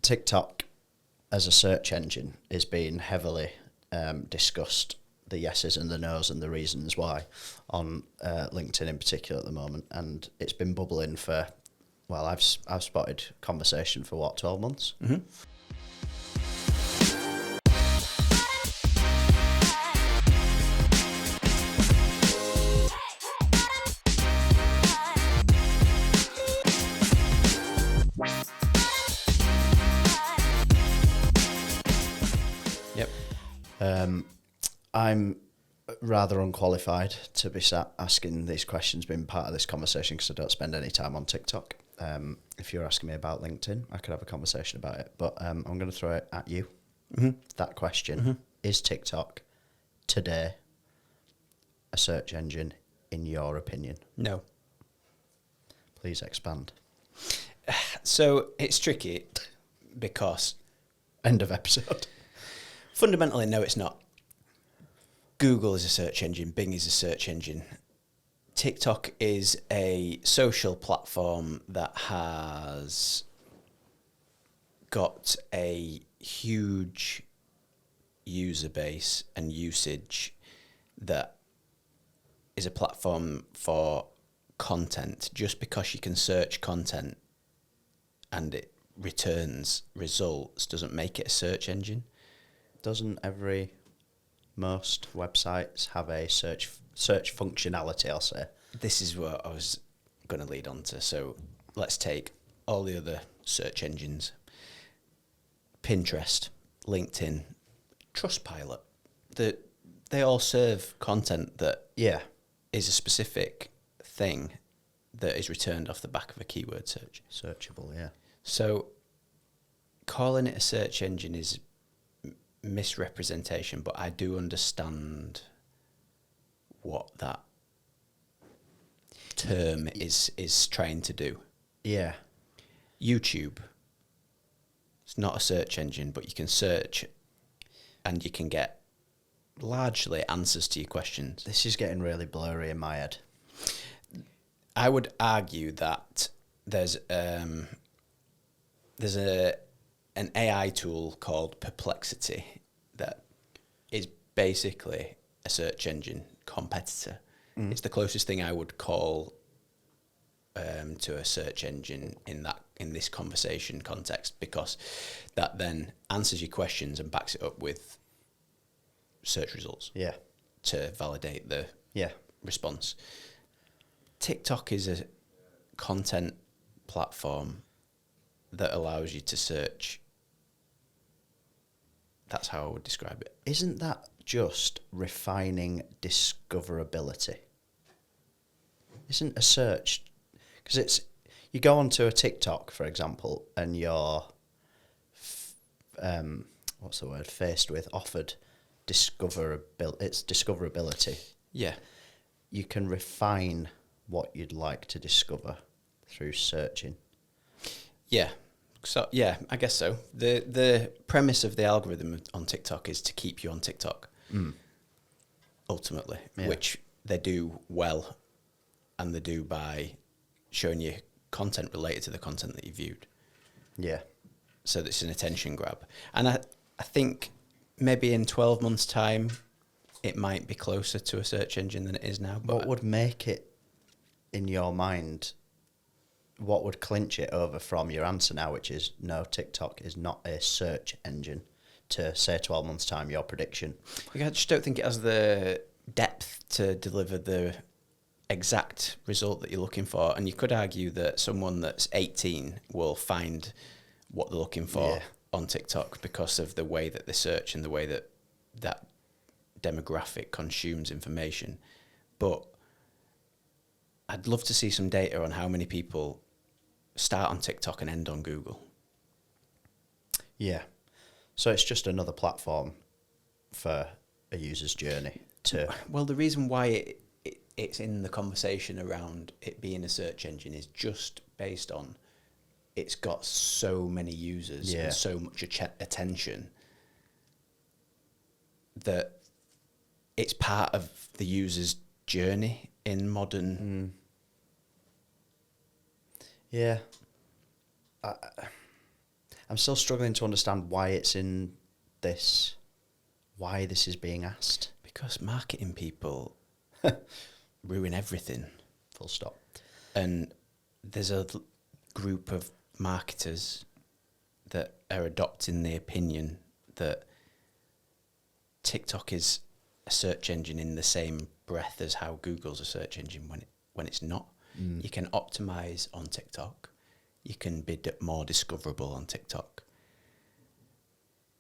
TikTok as a search engine is being heavily discussed, the yeses and the nos and the reasons why, on LinkedIn in particular at the moment. And it's been bubbling for, well, I've spotted conversation for 12 months? Mm-hmm. Yep. I'm rather unqualified to be sat asking these questions, being part of this conversation, because I don't spend any time on TikTok. If you're asking me about LinkedIn, I could have a conversation about it, but I'm going to throw it at you. Mm-hmm. That question, Mm-hmm. is TikTok today a search engine in your opinion? No. Please expand. So it's tricky because End of episode. fundamentally, no, it's not. Google is a search engine. Bing is a search engine. TikTok is a social platform that has got a huge user base and usage, that is a platform for content. Just because you can search content and it returns results doesn't make it a search engine. Doesn't most websites have a search functionality, I'll say? This is what I was going to lead on to. So let's take all the other search engines. Pinterest, LinkedIn, Trustpilot. They all serve content that Yeah. is a specific thing that is returned off the back of a keyword search. Searchable, yeah. So calling it a search engine is misrepresentation, but I do understand what that term is trying to do. Yeah. YouTube, it's not a search engine, but you can search and you can get largely answers to your questions. This is getting really blurry in my head. I would argue that there's an AI tool called Perplexity that is basically a search engine competitor. Mm. It's the closest thing I would call to a search engine in this conversation context, because that then answers your questions and backs it up with search results. Yeah. To validate the response. TikTok is a content platform that allows you to search. That's how I would describe it. Isn't that just refining discoverability? Isn't a search... Because it's... You go onto a TikTok, for example, and you're... what's the word? Offered discoverability. Yeah. You can refine what you'd like to discover through searching. Yeah. So yeah, I guess so. The premise of the algorithm on TikTok is to keep you on TikTok. Ultimately, which they do well, and they do by showing you content related to the content that you viewed. Yeah. So that's an attention grab. And I think maybe in 12 months' time, it might be closer to a search engine than it is now. But what would make it, in your mind, what would clinch it over from your answer now, which is no, TikTok is not a search engine, to say 12 months' time, your prediction? I just don't think it has the depth to deliver the exact result that you're looking for. And you could argue that someone that's 18 will find what they're looking for on TikTok because of the way that they search and the way that that demographic consumes information. But I'd love to see some data on how many people start on TikTok and end on Google. Yeah. So it's just another platform for a user's journey to... Well, the reason why it's in the conversation around it being a search engine is just based on it's got so many users and so much attention that it's part of the user's journey in modern... Yeah. I'm still struggling to understand why it's in this, why this is being asked. Because marketing people ruin everything. Full stop. And there's a group of marketers that are adopting the opinion that TikTok is a search engine in the same breath as how Google's a search engine when it's not. You can optimize on TikTok. You can be more discoverable on TikTok.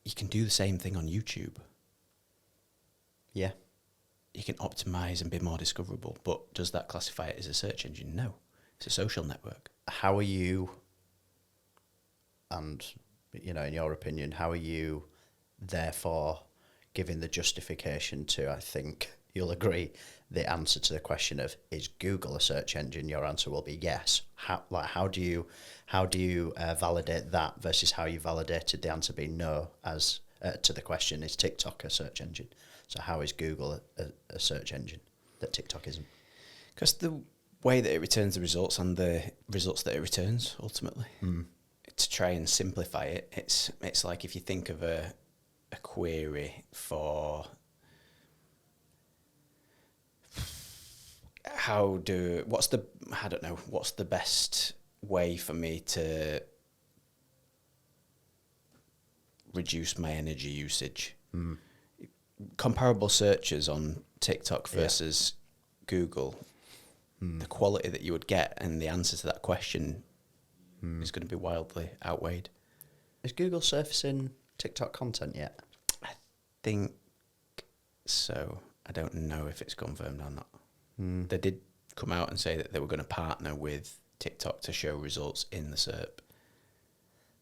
You can do the same thing on YouTube. Yeah. You can optimize and be more discoverable, but does that classify it as a search engine? No. It's a social network. How are you, and, you know, in your opinion, how are you therefore giving the justification to, I think you'll agree, the answer to the question of, is Google a search engine? Your answer will be yes. How do you validate that versus how you validated the answer being no as to the question, is TikTok a search engine? So how is Google a search engine that TikTok isn't? Because the way that it returns the results and the results that it returns, ultimately, to try and simplify it, it's like if you think of a query for what's the best way for me to reduce my energy usage. Comparable searches on TikTok versus Google, the quality that you would get and the answer to that question is going to be wildly outweighed. Is Google surfacing TikTok content yet? I think so. I don't know if it's confirmed or not. They did come out and say that they were going to partner with TikTok to show results in the SERP.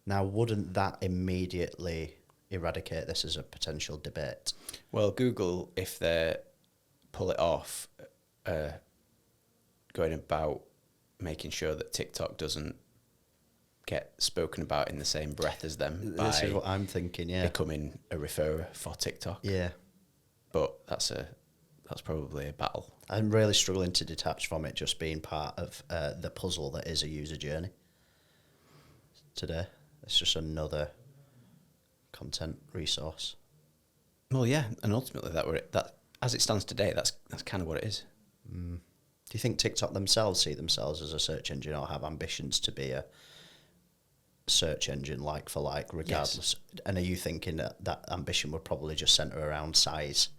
Now, wouldn't that immediately eradicate this as a potential debate? Well, Google, if they pull it off, going about making sure that TikTok doesn't get spoken about in the same breath as them This by is what I'm thinking, yeah. becoming a referrer for TikTok. Yeah. But that's probably a battle. I'm really struggling to detach from it just being part of the puzzle that is a user journey today. It's just another content resource. Well, yeah, and ultimately that as it stands today, that's kind of what it is. Do you think TikTok themselves see themselves as a search engine or have ambitions to be a search engine like for like, regardless? Yes. And are you thinking that ambition would probably just centre around size,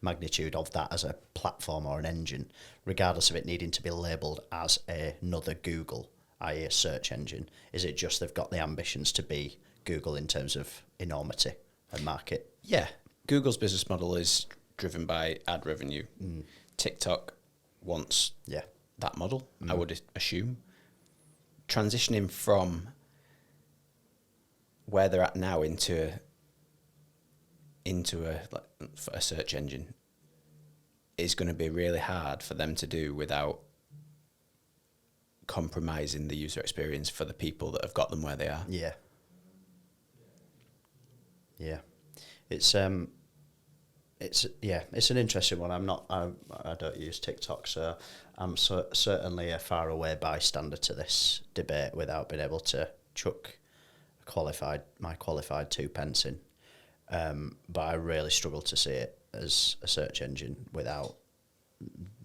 magnitude of that as a platform or an engine, regardless of it needing to be labelled as another Google, i.e. a search engine? Is it just they've got the ambitions to be Google in terms of enormity and market? Yeah. Google's business model is driven by ad revenue. TikTok wants that model, I would assume. Transitioning from where they're at now into a search engine is going to be really hard for them to do without compromising the user experience for the people that have got them where they are. Yeah. Yeah. It's an interesting one. I don't use TikTok, so I'm certainly a far away bystander to this debate without being able to chuck my qualified 2 pence in. But I really struggle to see it as a search engine without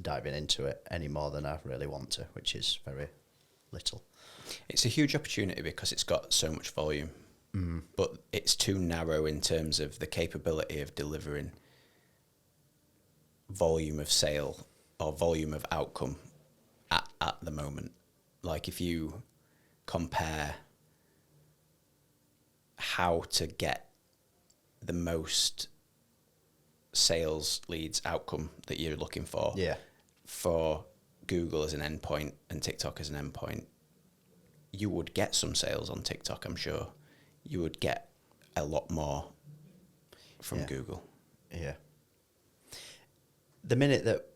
diving into it any more than I really want to, which is very little. It's a huge opportunity because it's got so much volume, but it's too narrow in terms of the capability of delivering volume of sale or volume of outcome at the moment. Like if you compare how to get the most sales leads outcome that you're looking for, for Google as an endpoint and TikTok as an endpoint, you would get some sales on TikTok, I'm sure. You would get a lot more from Google. Yeah. The minute that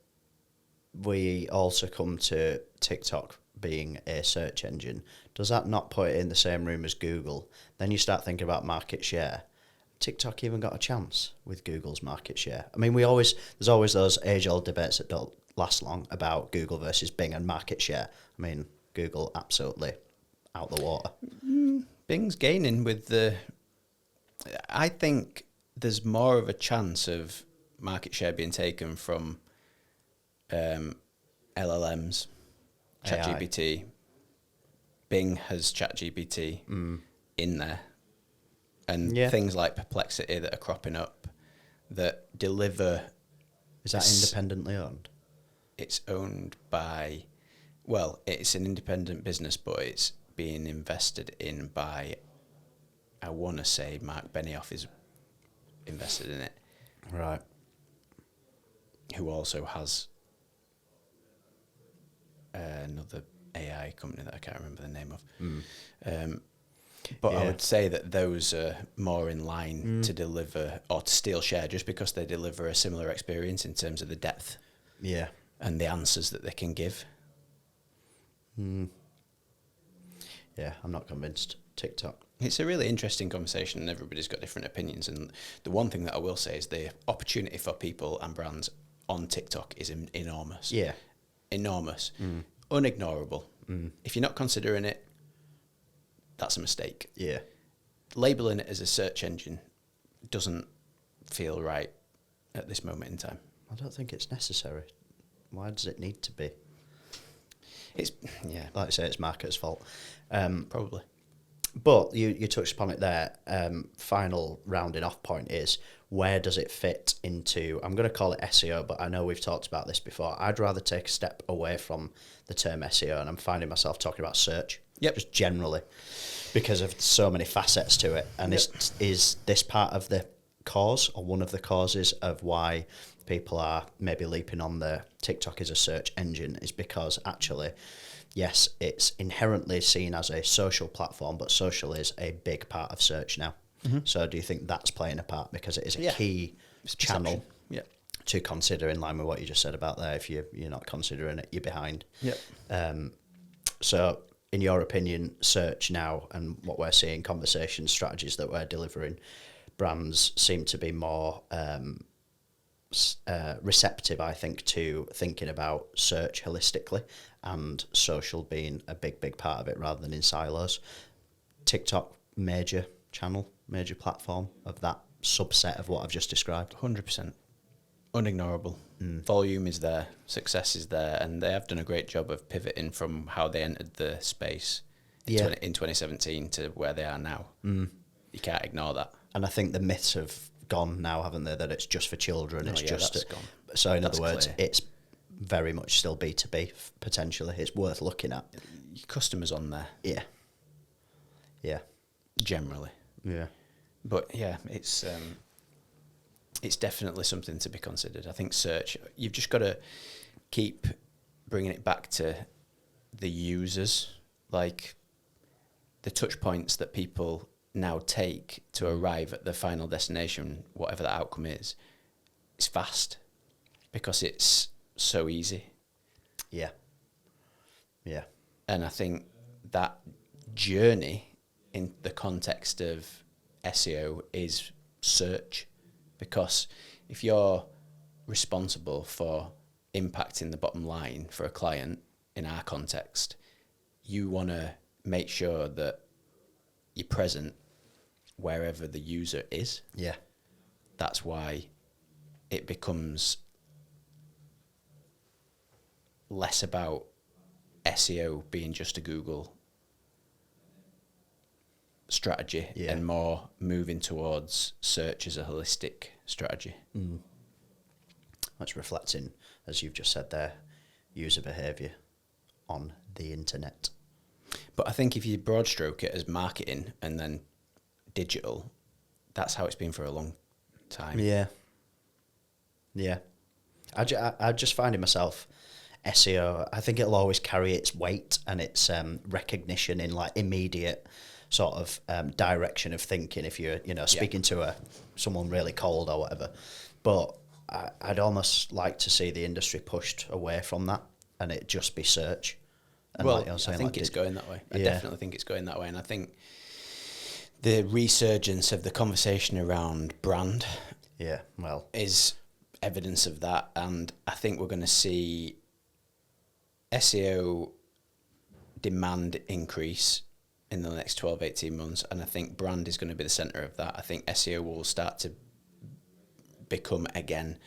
we also come to TikTok being a search engine, does that not put it in the same room as Google? Then you start thinking about market share. TikTok even got a chance with Google's market share? I mean, there's always those age-old debates that don't last long about Google versus Bing and market share. I mean, Google absolutely out the water. Bing's gaining with the... I think there's more of a chance of market share being taken from LLMs, ChatGPT. Bing has ChatGPT in there. And things like Perplexity that are cropping up that deliver... Is that independently owned? It's owned by... Well, it's an independent business, but it's being invested in by... I want to say Mark Benioff is invested in it. Right. Who also has another AI company that I can't remember the name of. But I would say that those are more in line to deliver or to steal share just because they deliver a similar experience in terms of the depth and the answers that they can give. Yeah, I'm not convinced. TikTok. It's a really interesting conversation and everybody's got different opinions. And the one thing that I will say is the opportunity for people and brands on TikTok is enormous. Yeah. Enormous. Unignorable. If you're not considering it, that's a mistake. Yeah. Labelling it as a search engine doesn't feel right at this moment in time. I don't think it's necessary. Why does it need to be? It's, Like I say, it's market's fault. probably. But you touched upon it there. Final rounding off point is, where does it fit into, I'm going to call it SEO, but I know we've talked about this before. I'd rather take a step away from the term SEO, and I'm finding myself talking about search. Yep. Just generally, because of so many facets to it. And is this part of the cause, or one of the causes of why people are maybe leaping on the TikTok as a search engine, is because actually, yes, it's inherently seen as a social platform, but social is a big part of search now. So do you think that's playing a part, because it is a key channel to consider, in line with what you just said about there? If you're not considering it, you're behind. So in your opinion, search now and what we're seeing, conversation strategies that we're delivering, brands seem to be more receptive, I think, to thinking about search holistically and social being a big part of it rather than in silos. TikTok, major channel, major platform of that subset of what I've just described. 100%. Unignorable. Volume is there, success is there, and they have done a great job of pivoting from how they entered the space in 2017 to where they are now. You can't ignore that. And I think the myths have gone now, haven't they, that it's just for children. Oh, it's yeah, just that's gone. So in That's other words, clear. it's very much still B2B potentially. It's worth looking at. Your customers on there, Yeah. generally. Yeah. But yeah, it's definitely something to be considered. I think search, you've just got to keep bringing it back to the users, like the touch points that people now take to arrive at the final destination, whatever that outcome is. It's fast because it's so easy. Yeah. And I think that journey in the context of SEO is search, because if you're responsible for impacting the bottom line for a client in our context, you want to make sure that you're present wherever the user is. Yeah. That's why it becomes less about SEO being just a Google strategy and more moving towards search as a holistic strategy. That's reflecting, as you've just said there, user behaviour on the internet. But I think if you broad stroke it as marketing and then digital, that's how it's been for a long time. Yeah. I just finding myself SEO, I think it'll always carry its weight and its recognition in like immediate sort of direction of thinking if you're speaking to someone really cold or whatever. But I'd almost like to see the industry pushed away from that and it just be search. And well, like you're saying, I think like, it's going that way. I definitely think it's going that way. And I think the resurgence of the conversation around brand is evidence of that. And I think we're going to see SEO demand increase in the next 12, 18 months. And I think brand is going to be the centre of that. I think SEO will start to become again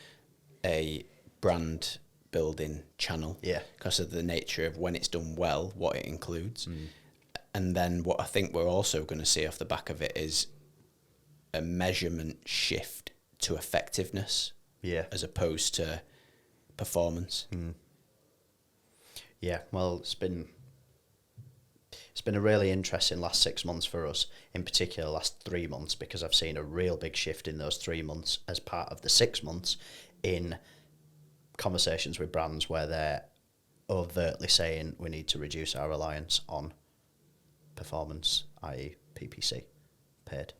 a brand building channel. Yeah. Because of the nature of when it's done well, what it includes. And then what I think we're also going to see off the back of it is a measurement shift to effectiveness. Yeah. As opposed to performance. Yeah, well, it's been a really interesting last 6 months for us, in particular last 3 months, because I've seen a real big shift in those 3 months as part of the 6 months in conversations with brands where they're overtly saying we need to reduce our reliance on performance, i.e. PPC, paid.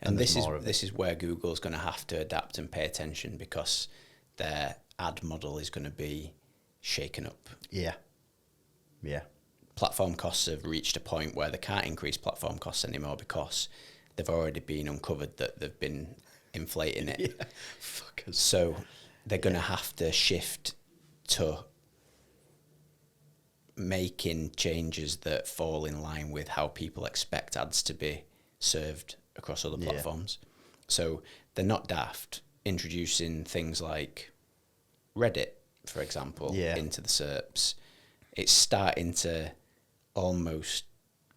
And this is where Google's going to have to adapt and pay attention, because their ad model is going to be shaken up. Yeah. Yeah. Platform costs have reached a point where they can't increase platform costs anymore because they've already been uncovered that they've been inflating it. Yeah. Fuckers. So they're going to have to shift to making changes that fall in line with how people expect ads to be served across other platforms. So they're not daft introducing things like Reddit, for example, into the SERPs. It's starting to almost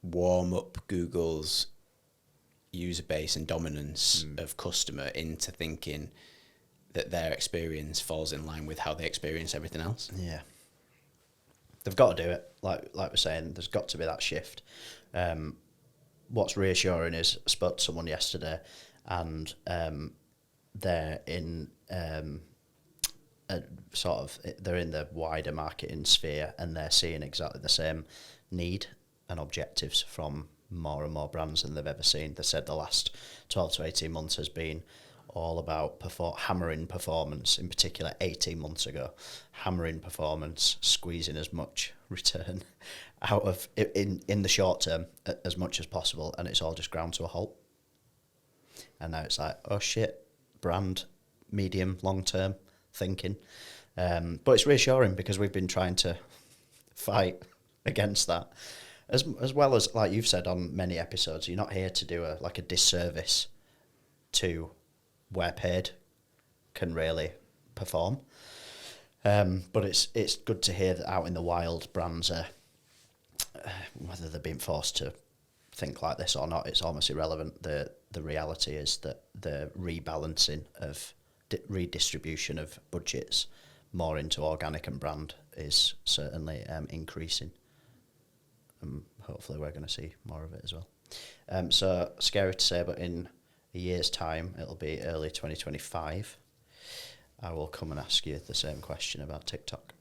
warm up Google's user base and dominance of customer into thinking that their experience falls in line with how they experience everything else. Yeah. They've got to do it. Like we're saying, there's got to be that shift. What's reassuring is I spoke to someone yesterday, and they're in they're in the wider marketing sphere, and they're seeing exactly the same need and objectives from more and more brands than they've ever seen. They said the last 12 to 18 months has been all about hammering performance, in particular 18 months ago, hammering performance, squeezing as much return out of in the short term as much as possible, and it's all just ground to a halt. And now it's like, oh shit, brand, medium, long term thinking. But it's reassuring because we've been trying to fight against that. As well as, like you've said on many episodes, you're not here to do a disservice to where paid can really perform. But it's good to hear that out in the wild, brands are, whether they're being forced to think like this or not, it's almost irrelevant. The reality is that the rebalancing of redistribution of budgets more into organic and brand is certainly increasing. Hopefully we're going to see more of it as well. So scary to say, but in a year's time, it'll be early 2025. I will come and ask you the same question about TikTok,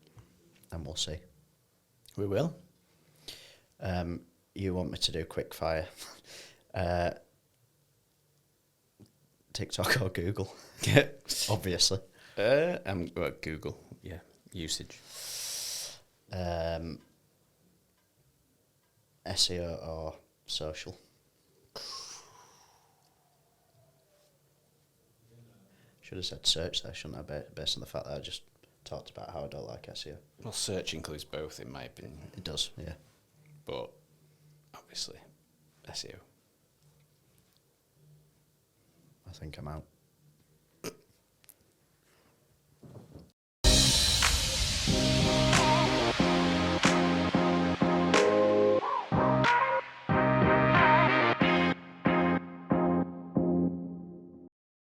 and we'll see. We will. You want me to do quick fire? TikTok or Google? Obviously. Google, yeah, usage. SEO or social? Should have said search there, shouldn't I, based on the fact that I just talked about how I don't like SEO. Well, search includes both, in my opinion. It does, yeah. But, obviously, SEO. I think I'm out.